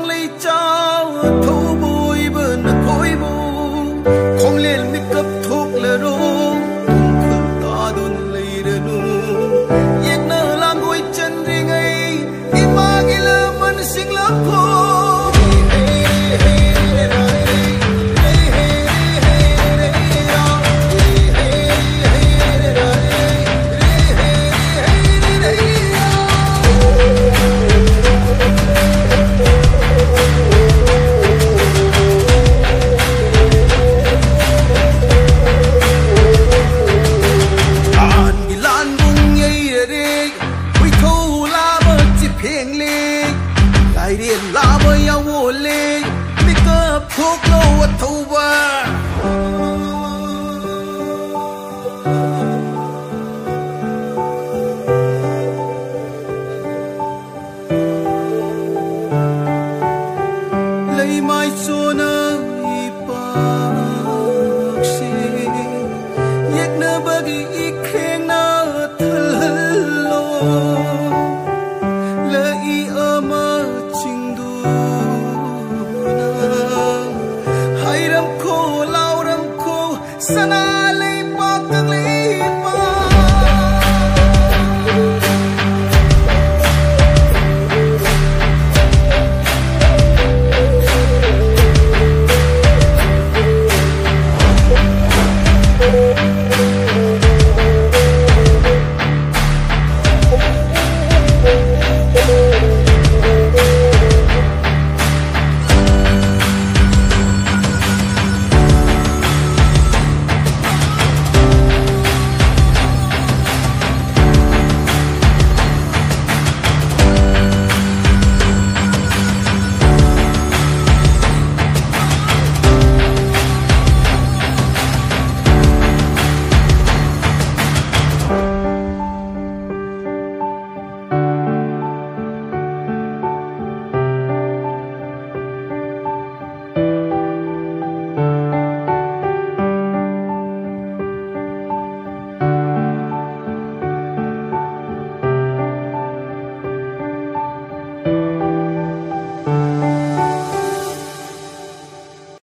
mang lấy trao thu bùi bơn khối bu không liền mi cấp thuốc lơ ru khul ta đun lấy đờ nu yết nơ lang ngồi chân ri ngay ima gila man sing lấp khô la bơi ao vô lê mi cơ thuốc lâu thâu ba lấy mai xuân